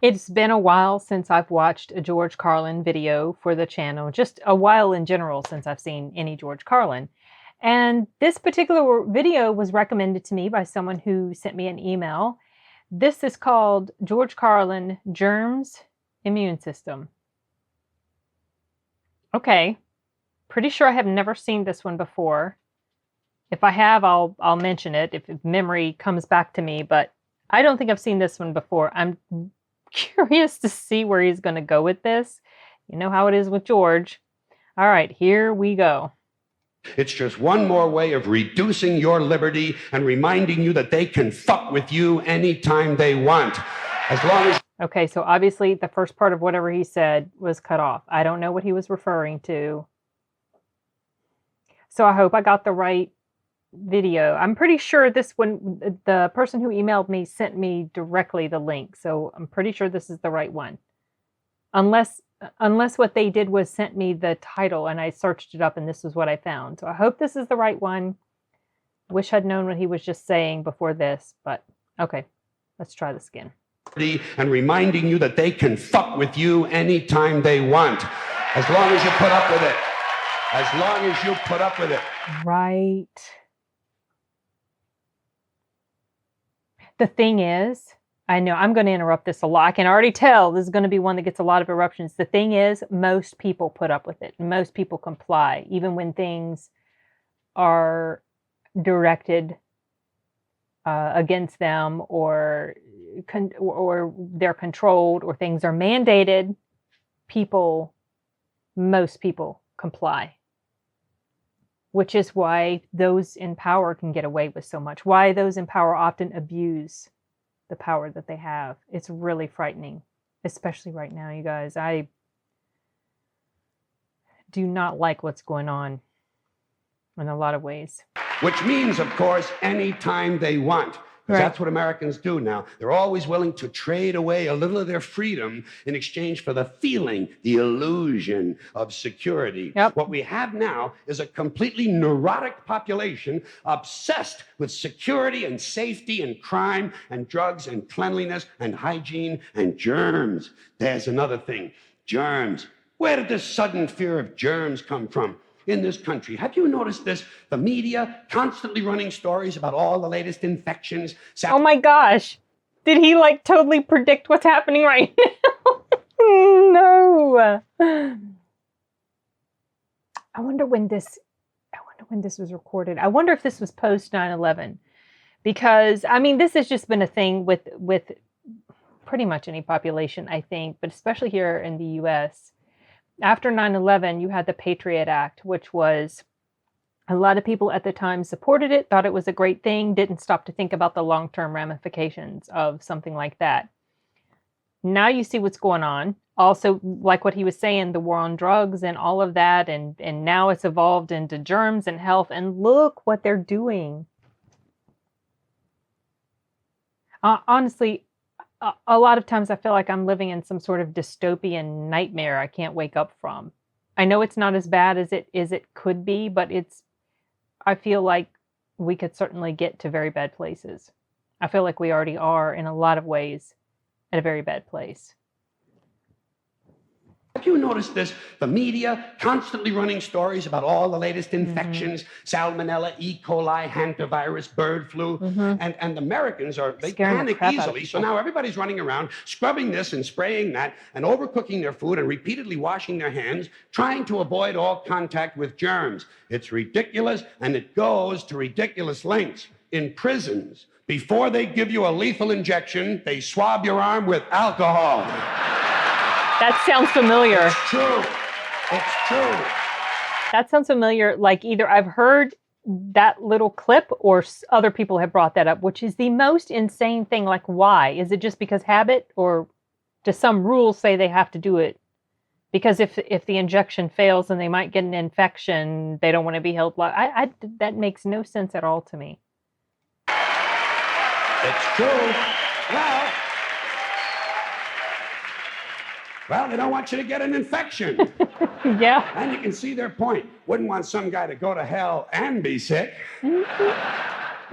It's been a while since I've watched a George Carlin video for the channel, just a while in general since I've seen any George Carlin. And this particular video was recommended to me by someone who sent me an email. This is called George Carlin, Germs, Immune System. Okay, pretty sure I have never seen this one before. If I have, I'll mention it if memory comes back to me, but I don't think I've seen this one before. I'm curious to see where he's going to go with this. You know how it is with George. All right, here we go. It's just one more way of reducing your liberty and reminding you that they can fuck with you anytime they want. As long as... Okay, so obviously the first part of whatever he said was cut off. I don't know what he was referring to. So I hope I got the right video. I'm pretty sure this one, the person who emailed me sent me directly the link. So I'm pretty sure this is the right one. Unless what they did was sent me the title and I searched it up and this is what I found. So I hope this is the right one. Wish I'd known what he was just saying before this, but okay, let's try this again. And reminding you that they can fuck with you anytime they want. As long as you put up with it. As long as you put up with it. Right. The thing is, I know I'm going to interrupt this a lot. I can already tell this is going to be one that gets a lot of eruptions. The thing is, most people put up with it. Most people comply, even when things are directed against them or they're controlled or things are mandated. Most people comply. Which is why those in power can get away with so much. Why those in power often abuse the power that they have. It's really frightening, especially right now, you guys. I do not like what's going on in a lot of ways. Which means, of course, anytime they want. Because that's what Americans do now. They're always willing to trade away a little of their freedom in exchange for the feeling, the illusion of security. Yep. What we have now is a completely neurotic population obsessed with security and safety and crime and drugs and cleanliness and hygiene and germs. There's another thing, germs. Where did this sudden fear of germs come from? In this country. Have you noticed this? The media constantly running stories about all the latest infections. Oh my gosh. Did he like totally predict what's happening right now? No. I wonder when this was recorded. I wonder if this was post 9/11. Because I mean, this has just been a thing with pretty much any population, I think, but especially here in the US. After 9/11, you had the Patriot Act, which was a lot of people at the time supported it, thought it was a great thing, didn't stop to think about the long-term ramifications of something like that. Now you see what's going on. Also, like what he was saying, the war on drugs and all of that, and now it's evolved into germs and health, and look what they're doing. Honestly, a lot of times I feel like I'm living in some sort of dystopian nightmare I can't wake up from. I know it's not as bad as it could be, but I feel like we could certainly get to very bad places. I feel like we already are in a lot of ways at a very bad place. Have you noticed this? The media constantly running stories about all the latest infections, salmonella, 𝐂𝐸𝐿, hantavirus, bird flu, and Americans they panic easily. So now everybody's running around scrubbing this and spraying that and overcooking their food and repeatedly washing their hands, trying to avoid all contact with germs. It's ridiculous, and it goes to ridiculous lengths. In prisons, before they give you a lethal injection, they swab your arm with alcohol. That sounds familiar. It's true. It's true. That sounds familiar. Like either I've heard that little clip or other people have brought that up, which is the most insane thing. Like, why? Is it just because habit, or does some rules say they have to do it? Because if the injection fails and they might get an infection, they don't want to be held liable. That makes no sense at all to me. It's true. Well, they don't want you to get an infection. Yeah. And you can see their point. Wouldn't want some guy to go to hell and be sick.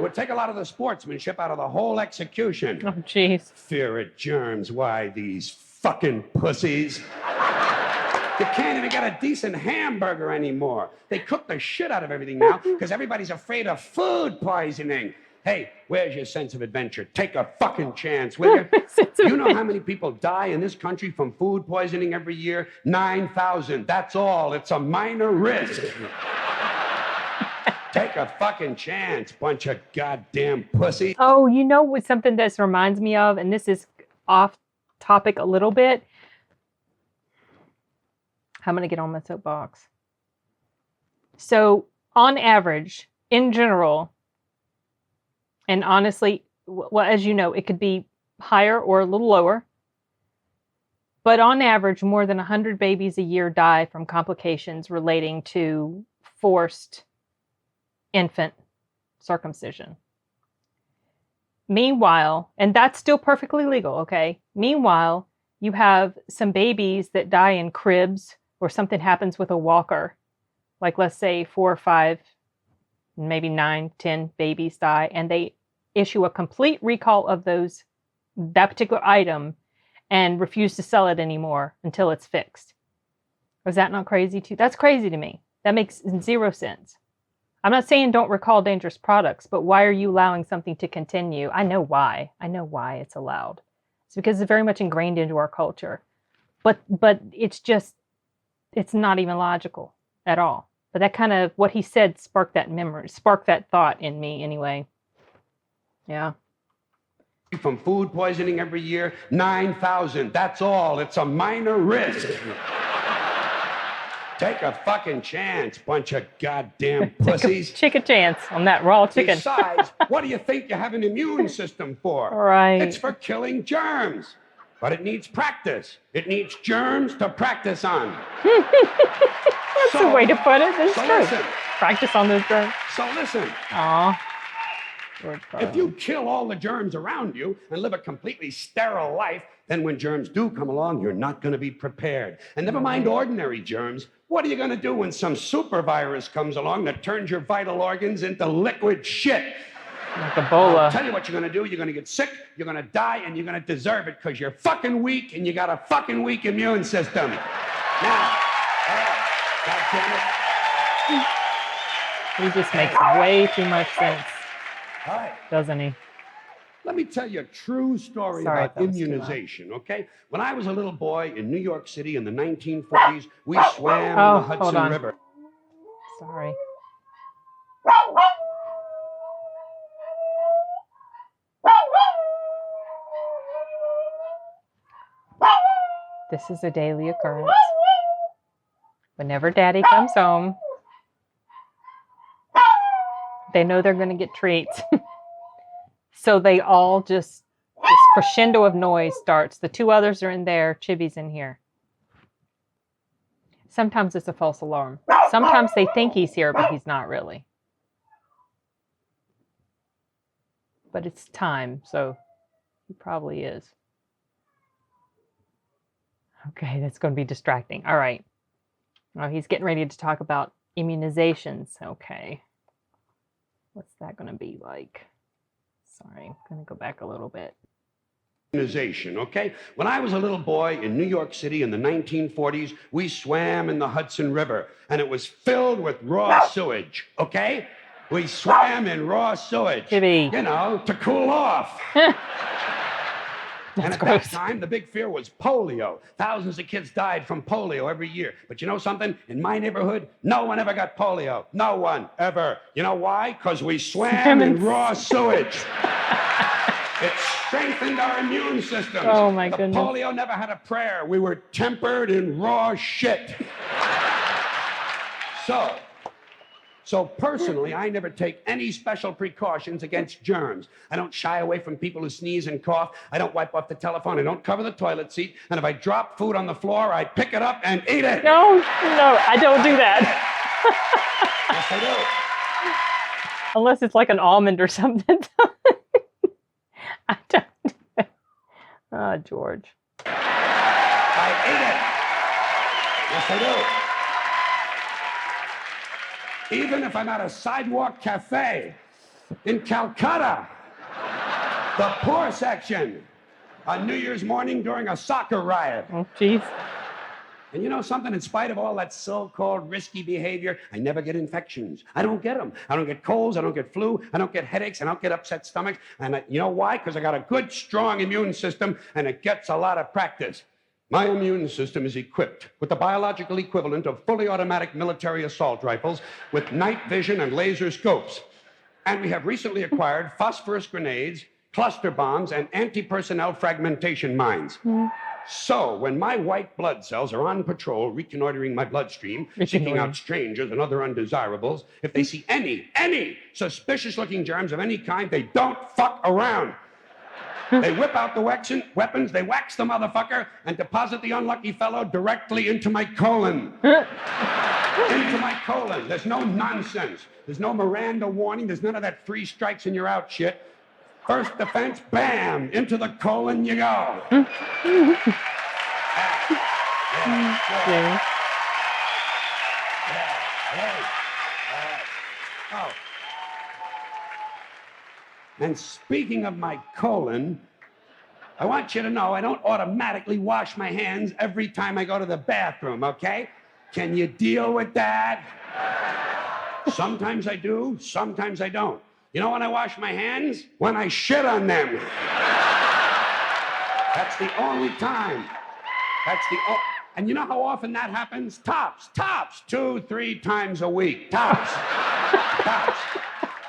It would take a lot of the sportsmanship out of the whole execution. Oh, jeez. Fear of germs. Why, these fucking pussies. You can't even get a decent hamburger anymore. They cook the shit out of everything now because everybody's afraid of food poisoning. Hey, where's your sense of adventure? Take a fucking chance, will you? You know how many people die in this country from food poisoning every year? 9,000. That's all. It's a minor risk. Take a fucking chance, bunch of goddamn pussy. Oh, you know what something this reminds me of, and this is off topic a little bit. I'm going to get on my soapbox. So, on average, in general, and honestly, well, as you know, it could be higher or a little lower. But on average, more than 100 babies a year die from complications relating to forced infant circumcision. Meanwhile, and that's still perfectly legal, okay? Meanwhile, you have some babies that die in cribs or something happens with a walker. Like, let's say 4 or 5, maybe 9, 10 babies die, and they issue a complete recall of that particular item and refuse to sell it anymore until it's fixed. Is that not crazy too? That's crazy to me. That makes zero sense. I'm not saying don't recall dangerous products, but why are you allowing something to continue? I know why. I know why it's allowed. It's because it's very much ingrained into our culture. But it's not even logical at all. But that kind of, what he said sparked that memory, sparked that thought in me anyway. Yeah. From food poisoning every year, 9,000. That's all. It's a minor risk. Take a fucking chance, bunch of goddamn pussies. Take a chance on that raw chicken. Besides, what do you think you have an immune system for? Right. It's for killing germs. But it needs practice. It needs germs to practice on. That's a way to put it. That's true. Listen. Practice on those germs. So listen. Aw. George Carlin. If you kill all the germs around you and live a completely sterile life, then when germs do come along, you're not going to be prepared. And never mind ordinary germs. What are you going to do when some super virus comes along that turns your vital organs into liquid shit? Like Ebola. I'll tell you what you're going to do. You're going to get sick, you're going to die, and you're going to deserve it because you're fucking weak and you got a fucking weak immune system. Now, God damn it. He just makes way too much sense. All right. Doesn't he? Let me tell you a true story about immunization, okay? When I was a little boy in New York City in the 1940s, we swam in the Hudson River. Sorry. This is a daily occurrence. Whenever Daddy comes home, they know they're going to get treats. So they all this crescendo of noise starts. The 2 others are in there. Chibi's in here. Sometimes it's a false alarm. Sometimes they think he's here, but he's not really. But it's time, so he probably is. Okay, that's going to be distracting. All right. Oh, he's getting ready to talk about immunizations. Okay. What's that going to be like? Sorry, I'm going to go back a little bit. Immunization, okay? When I was a little boy in New York City in the 1940s, we swam in the Hudson River, and it was filled with raw sewage, okay? We swam in raw sewage, Chibi. You know, to cool off. And at that time, the big fear was polio. Thousands of kids died from polio every year. But you know something? In my neighborhood, no one ever got polio. No one, ever. You know why? Because we swam in raw sewage. It strengthened our immune systems. Oh, my goodness. Polio never had a prayer. We were tempered in raw shit. So personally, I never take any special precautions against germs. I don't shy away from people who sneeze and cough. I don't wipe off the telephone. I don't cover the toilet seat. And if I drop food on the floor, I pick it up and eat it. No, I don't do that. Yes, I do. Unless it's like an almond or something. I don't do that. Oh, George. I ate it. Yes, I do. Even if I'm at a sidewalk cafe, In Calcutta, the poor section, on New Year's morning during a soccer riot. Oh, jeez. And you know something? In spite of all that so-called risky behavior, I never get infections. I don't get them. I don't get colds. I don't get flu. I don't get headaches. I don't get upset stomachs. And you know why? Because I got a good, strong immune system, and it gets a lot of practice. My immune system is equipped with the biological equivalent of fully automatic military assault rifles with night vision and laser scopes. And we have recently acquired phosphorus grenades, cluster bombs, and anti-personnel fragmentation mines. So, when my white blood cells are on patrol, reconnoitering my bloodstream, seeking out strangers and other undesirables, if they see any suspicious-looking germs of any kind, they don't fuck around. They whip out the weapons, they wax the motherfucker, and deposit the unlucky fellow directly into my colon. Into my colon. There's no nonsense. There's no Miranda warning. There's none of that 3 strikes and you're out shit. First defense, bam, into the colon you go. And speaking of my colon, I want you to know I don't automatically wash my hands every time I go to the bathroom, okay? Can you deal with that? Sometimes I do, sometimes I don't. You know when I wash my hands? When I shit on them. That's the only time. And you know how often that happens? Tops, 2, 3 times a week. Tops.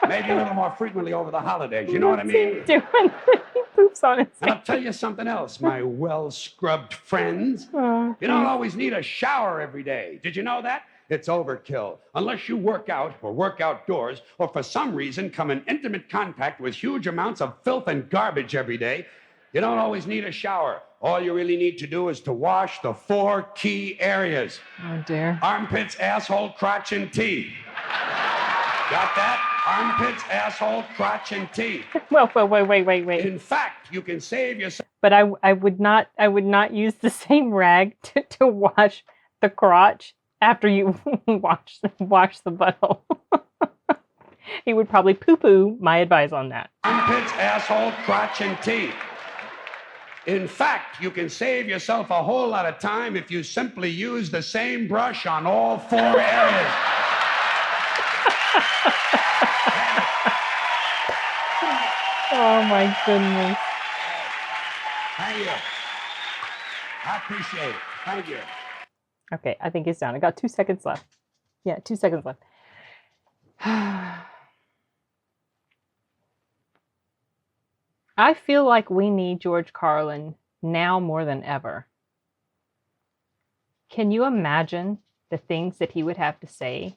Maybe a little more frequently over the holidays. You know what I mean? He poops on his And I'll tell you something else, my well-scrubbed friends. You don't always need a shower every day. Did you know that? It's overkill. Unless you work out or work outdoors or for some reason come in intimate contact with huge amounts of filth and garbage every day, you don't always need a shower. All you really need to do is to wash the 4 key areas. Oh, dear. Armpits, asshole, crotch, and teeth. Got that? Armpits, asshole, crotch, and teeth. Well, wait. In fact, you can save yourself. But I would not use the same rag to wash the crotch after you wash the butthole. He would probably poo-poo my advice on that. Armpits, asshole, crotch, and teeth. In fact, you can save yourself a whole lot of time if you simply use the same brush on all 4 areas. Oh my goodness. Thank you. I appreciate it. Thank you. Okay, I think it's down. I got 2 seconds left. Yeah, 2 seconds left. I feel like we need George Carlin now more than ever. Can you imagine the things that he would have to say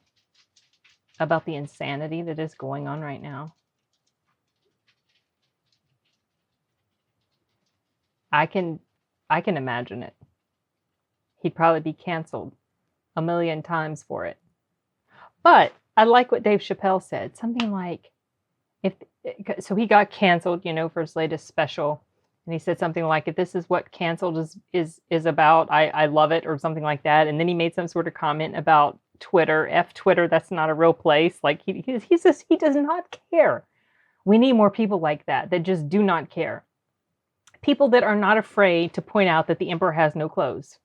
about the insanity that is going on right now? I can imagine it. He'd probably be canceled a million times for it. But I like what Dave Chappelle said. Something like, so he got canceled, for his latest special. And he said something like, if this is what canceled is about, I love it, or something like that. And then he made some sort of comment about Twitter. F Twitter, that's not a real place. Like he says he does not care. We need more people like that just do not care. People that are not afraid to point out that the emperor has no clothes.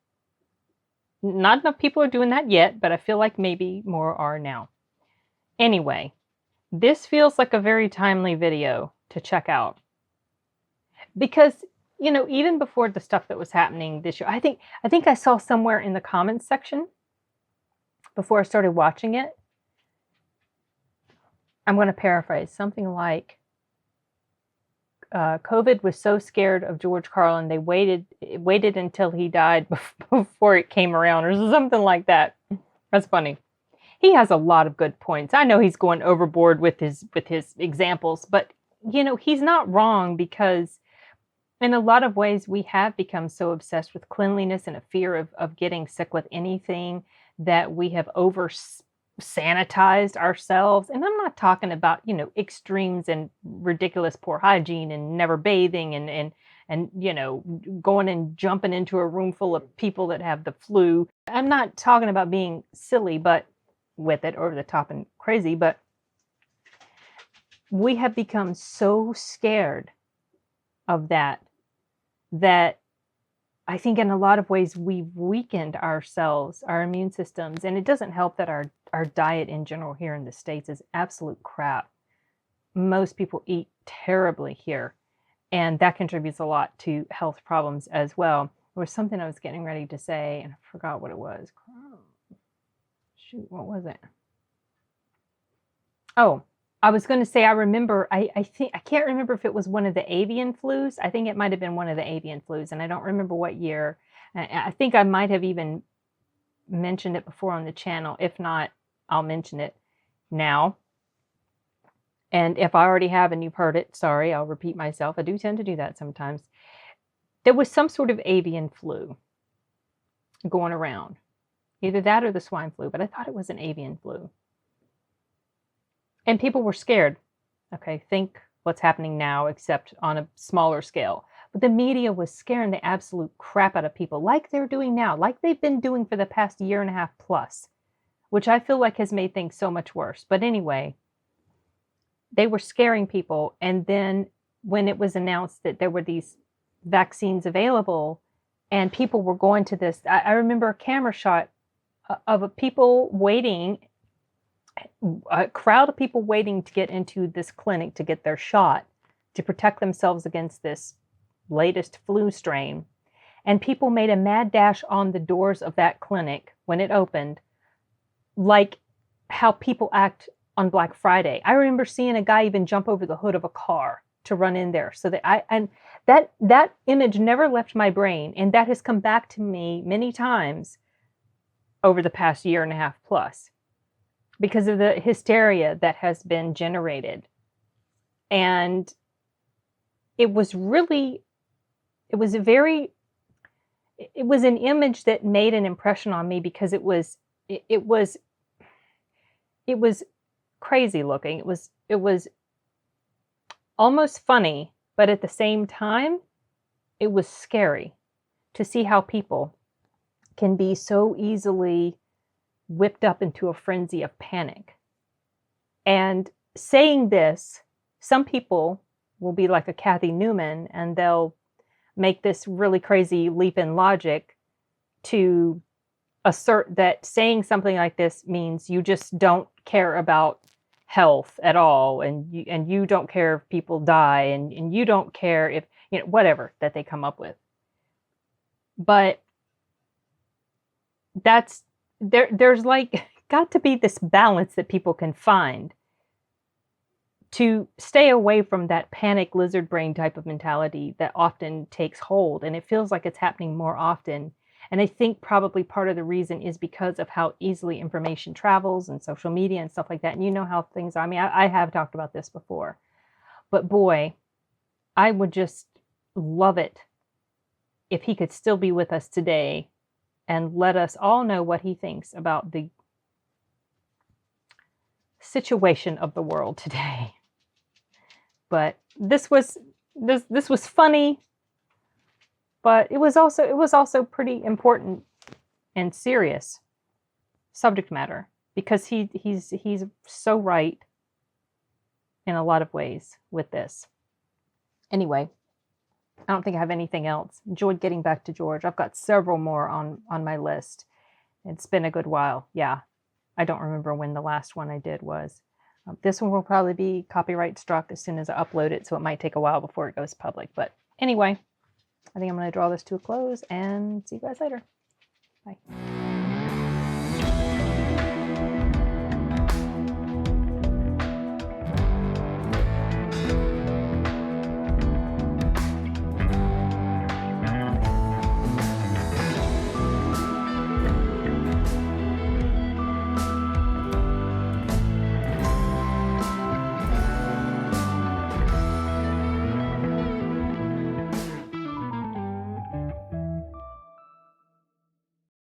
Not enough people are doing that yet, but I feel like maybe more are now. Anyway, this feels like a very timely video to check out. Because, even before the stuff that was happening this year, I think I saw somewhere in the comments section before I started watching it, I'm going to paraphrase something like, COVID was so scared of George Carlin, they waited until he died before it came around, or something like that. That's funny. He has a lot of good points. I know he's going overboard with his examples, but he's not wrong, because in a lot of ways we have become so obsessed with cleanliness and a fear of getting sick with anything that we have sanitized ourselves. And I'm not talking about, extremes and ridiculous poor hygiene and never bathing and going and jumping into a room full of people that have the flu. I'm not talking about being silly, but with it over the top and crazy, but we have become so scared of that I think in a lot of ways we've weakened ourselves, our immune systems. And it doesn't help that our diet in general here in the States is absolute crap. Most people eat terribly here, and that contributes a lot to health problems as well. There was something I was getting ready to say, and I forgot what it was. Shoot, what was it? Oh, I was going to say, I remember, I think, I can't remember if it was one of the avian flus. I think it might have been one of the avian flus, and I don't remember what year. I think I might have even mentioned it before on the channel. If not, I'll mention it now. And if I already have and you've heard it, sorry, I'll repeat myself. I do tend to do that sometimes. There was some sort of avian flu going around. Either that or the swine flu, but I thought it was an avian flu. And people were scared. Okay, think what's happening now, except on a smaller scale. But the media was scaring the absolute crap out of people, like they're doing now, like they've been doing for the past year and a half plus, which I feel like has made things so much worse. But anyway, they were scaring people. And then when it was announced that there were these vaccines available and people were going to this, I remember a camera shot of people waiting, a crowd of people waiting to get into this clinic to get their shot to protect themselves against this latest flu strain. And people made a mad dash on the doors of that clinic when it opened, like how people act on Black Friday. I remember seeing a guy even jump over the hood of a car to run in there. So that image never left my brain, and that has come back to me many times over the past year and a half plus because of the hysteria that has been generated. And it was an image that made an impression on me because it was crazy looking. It was almost funny, but at the same time, it was scary to see how people can be so easily whipped up into a frenzy of panic. And saying this, some people will be like a Kathy Newman and they'll make this really crazy leap in logic to assert that saying something like this means you just don't care about health at all, and you don't care if people die, and you don't care if, whatever that they come up with. But there's like got to be this balance that people can find to stay away from that panic lizard brain type of mentality that often takes hold. And it feels like it's happening more often. And I think probably part of the reason is because of how easily information travels and social media and stuff like that. And you know how things are. I mean, I have talked about this before, but boy, I would just love it if he could still be with us today and let us all know what he thinks about the situation of the world today. But this was funny, but it was also pretty important and serious subject matter because he's so right in a lot of ways with this. Anyway, I don't think I have anything else. Enjoyed getting back to George. I've got several more on my list. It's been a good while. Yeah, I don't remember when the last one I did was. This one will probably be copyright struck as soon as I upload it, so it might take a while before it goes public. But anyway, I think I'm going to draw this to a close and see you guys later. Bye.